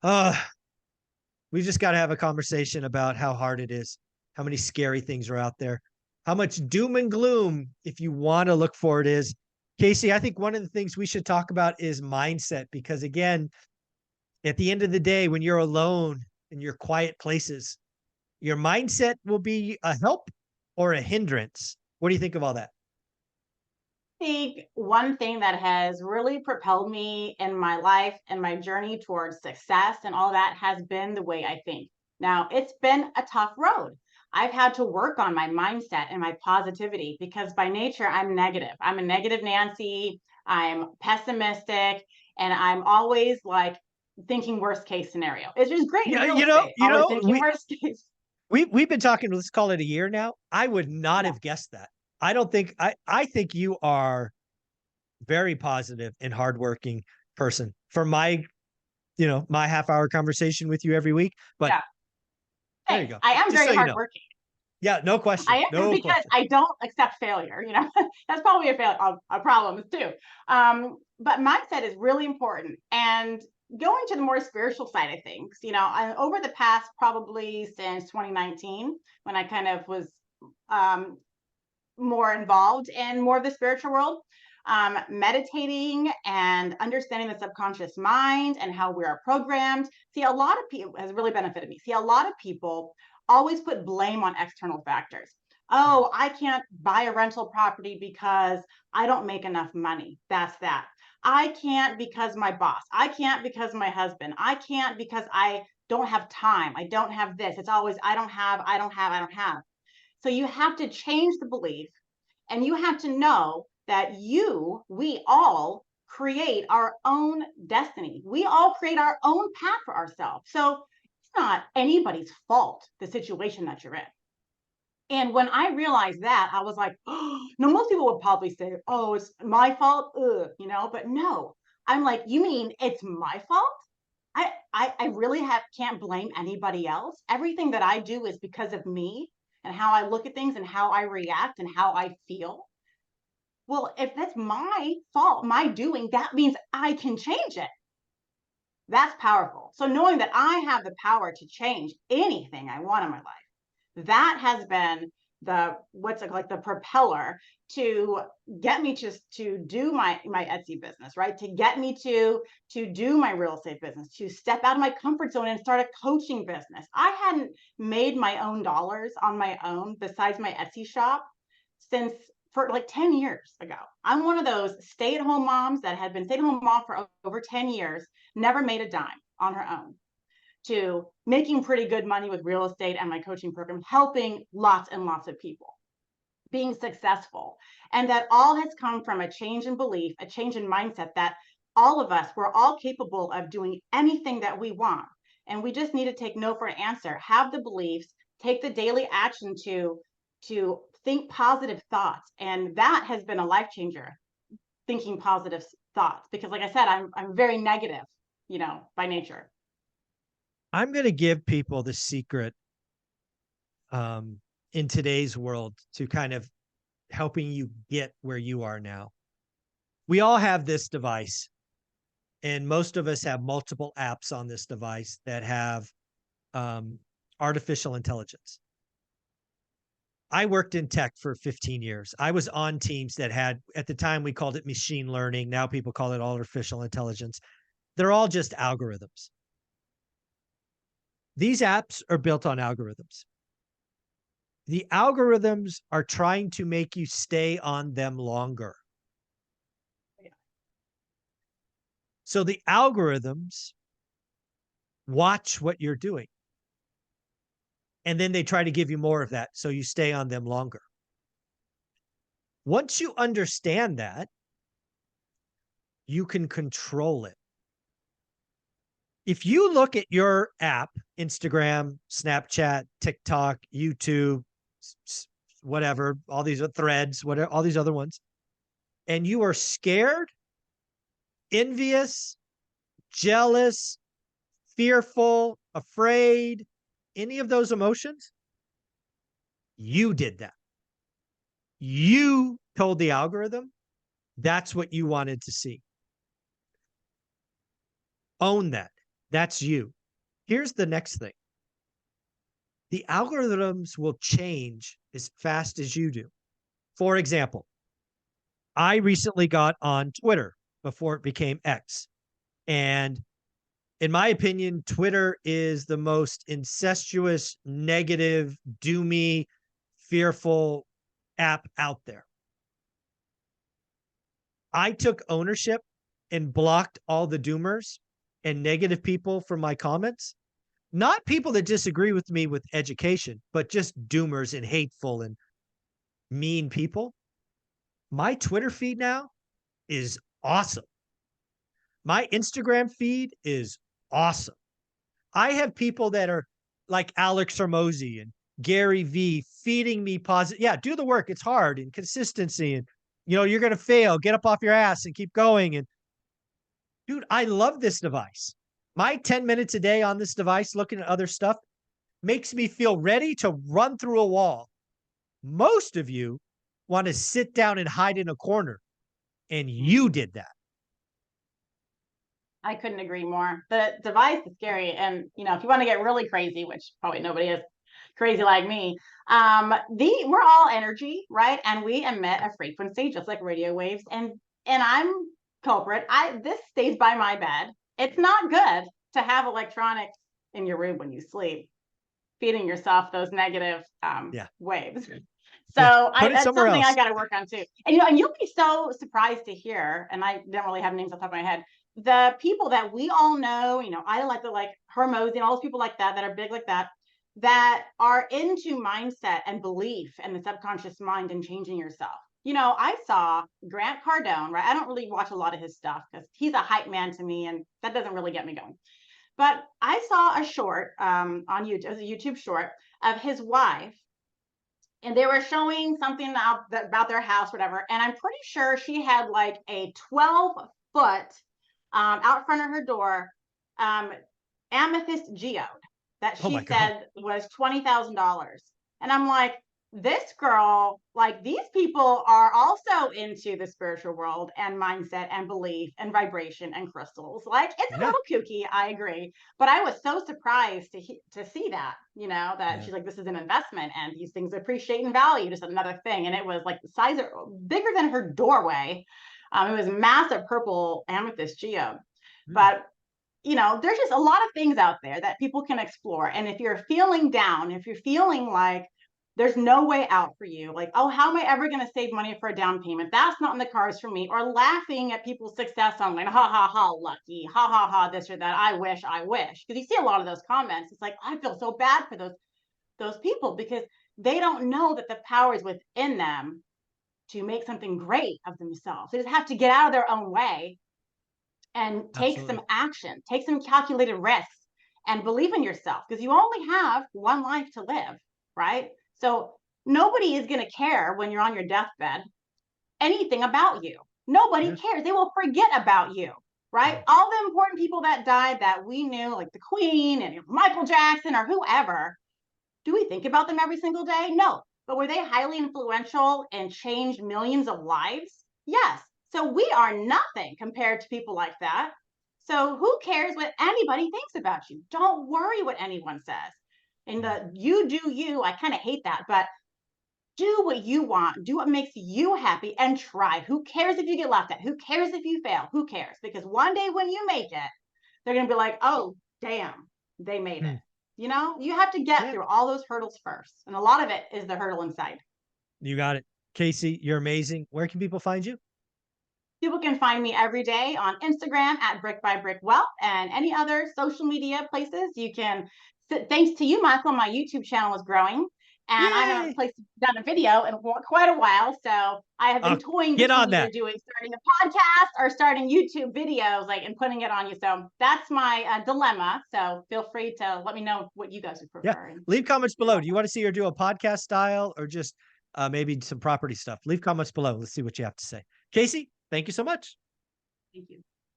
Uh, we just got to have a conversation about how hard it is, how many scary things are out there, how much doom and gloom, if you want to look for it, is. Casey, I think one of the things we should talk about is mindset, because again, at the end of the day, when you're alone in your quiet places, your mindset will be a help or a hindrance. What do you think of all that? Think one thing that has really propelled me in my life and my journey towards success and all that has been the way I think. Now, it's been a tough road. I've had to work on my mindset and my positivity because by nature, I'm negative. I'm a negative Nancy. I'm pessimistic. And I'm always like thinking worst case scenario. It's just great in Yeah, real estate, you always know, thinking worst case. we've been talking, let's call it a year now. I would not Yeah. have guessed that. I don't think I think you are very positive and hardworking person for my, my half-hour conversation with you every week. But Yeah. there you Thanks. go. I am Just very so you know. hardworking. Yeah, no question. I am No because question. I don't accept failure. That's probably a problem too. But mindset is really important. And going to the more spiritual side of things, over the past probably since 2019, when I kind of was um, more involved in more of the spiritual world, meditating and understanding the subconscious mind and how we are programmed. See, a lot of people has really benefited me. See, a lot of people always put blame on external factors. Mm. Oh, I can't buy a rental property because I don't make enough money. That's that. I can't because my boss. I can't because my husband. I can't because I don't have time. I don't have this. It's always I don't have, I don't have, I don't have. So you have to change the belief and you have to know that we all create our own destiny. We all create our own path for ourselves. So it's not anybody's fault, the situation that you're in. And when I realized that, I was like, oh, no, most people would probably say, oh, it's my fault. But no, I'm like, you mean it's my fault? I really can't blame anybody else. Everything that I do is because of me and how I look at things and how I react and how I feel. Well, if that's my fault, my doing, that means I can change it. That's powerful. So knowing that I have the power to change anything I want in my life, that has been the what's it like the propeller to get me to do my Etsy business, right? To get me to do my real estate business, to step out of my comfort zone and start a coaching business. I hadn't made my own dollars on my own besides my Etsy shop since for like 10 years ago. I'm one of those stay-at-home moms that had been stay-at-home mom for over 10 years, never made a dime on her own, to making pretty good money with real estate and my coaching program, helping lots and lots of people, being successful. And that all has come from a change in belief, a change in mindset that all of us, we're all capable of doing anything that we want. And we just need to take no for an answer, have the beliefs, take the daily action to think positive thoughts. And that has been a life changer, thinking positive thoughts. Because like I said, I'm very negative, by nature. I'm going to give people the secret um, in today's world to kind of helping you get where you are now. We all have this device, and most of us have multiple apps on this device that have um, artificial intelligence. I worked in tech for 15 years. I was on teams that had, at the time, we called it machine learning. Now people call it artificial intelligence. They're all just algorithms. These apps are built on algorithms. The algorithms are trying to make you stay on them longer. So the algorithms watch what you're doing. And then they try to give you more of that so you stay on them longer. Once you understand that, you can control it. If you look at your app, Instagram, Snapchat, TikTok, YouTube, whatever, all these threads, whatever, all these other ones, and you are scared, envious, jealous, fearful, afraid, any of those emotions, you did that. You told the algorithm that's what you wanted to see. Own that. That's you. Here's the next thing. The algorithms will change as fast as you do. For example, I recently got on Twitter before it became X. And in my opinion, Twitter is the most incestuous, negative, doomy, fearful app out there. I took ownership and blocked all the doomers and negative people from my comments. Not people that disagree with me with education, but just doomers and hateful and mean people. My Twitter feed now is awesome. My Instagram feed is awesome. I have people that are like Alex Hormozy and Gary V feeding me positive. Yeah, do the work. It's hard and consistency. And, you're going to fail. Get up off your ass and keep going. And, dude, I love this device. My 10 minutes a day on this device looking at other stuff makes me feel ready to run through a wall. Most of you want to sit down and hide in a corner, and you did that. I couldn't agree more. The device is scary. And, if you want to get really crazy, which probably nobody is crazy like me, we're all energy, right? And we emit a frequency just like radio waves. And I'm culprit. This stays by my bed. It's not good to have electronics in your room when you sleep, feeding yourself those negative waves. So that's something I got to work on too. And you'll be so surprised to hear, and I don't really have names off the top of my head, the people that we all know, I like Hormozy and all those people like that are big like that are into mindset and belief and the subconscious mind and changing yourself. I saw Grant Cardone, right? I don't really watch a lot of his stuff because he's a hype man to me, and that doesn't really get me going. But I saw a short on YouTube, it was a YouTube short of his wife, and they were showing something about their house, whatever. And I'm pretty sure she had like a 12-foot out front of her door amethyst geode that she said was $20,000. And I'm like, this girl, like, these people are also into the spiritual world and mindset and belief and vibration and crystals. Like, it's a little kooky, I agree, but I was so surprised to see that, that she's like, this is an investment and these things appreciate in value, just another thing. And it was like the size of bigger than her doorway. It was massive purple amethyst geode. But there's just a lot of things out there that people can explore. And if you're feeling down, if you're feeling like there's no way out for you, like, oh, how am I ever going to save money for a down payment? That's not in the cards for me. Or laughing at people's success online, ha ha ha, lucky, ha ha ha, this or that. I wish. Because you see a lot of those comments. It's like, I feel so bad for those people because they don't know that the power is within them to make something great of themselves. They just have to get out of their own way and take some action, take some calculated risks, and believe in yourself, because you only have one life to live, right? So nobody is going to care when you're on your deathbed anything about you. Nobody cares. They will forget about you, right? All the important people that died that we knew, like the Queen and Michael Jackson or whoever, do we think about them every single day? No. But were they highly influential and changed millions of lives? Yes. So we are nothing compared to people like that. So who cares what anybody thinks about you? Don't worry what anyone says. And you do you, I kind of hate that, but do what you want. Do what makes you happy and try. Who cares if you get laughed at? Who cares if you fail? Who cares? Because one day when you make it, they're going to be like, oh, damn, they made it. You have to get through all those hurdles first. And a lot of it is the hurdle inside. You got it. Casey, you're amazing. Where can people find you? People can find me every day on Instagram at Brick by Brick Wealth and any other social media places. You can, thanks to you, Michael, my YouTube channel is growing. And I haven't done a video in quite a while. So I have been toying between either starting a podcast or starting YouTube videos, and putting it on you. So that's my dilemma. So feel free to let me know what you guys would prefer. Yeah. Leave comments below. Do you want to see her do a podcast style or just maybe some property stuff? Leave comments below. Let's see what you have to say. Casey, thank you so much. Thank you.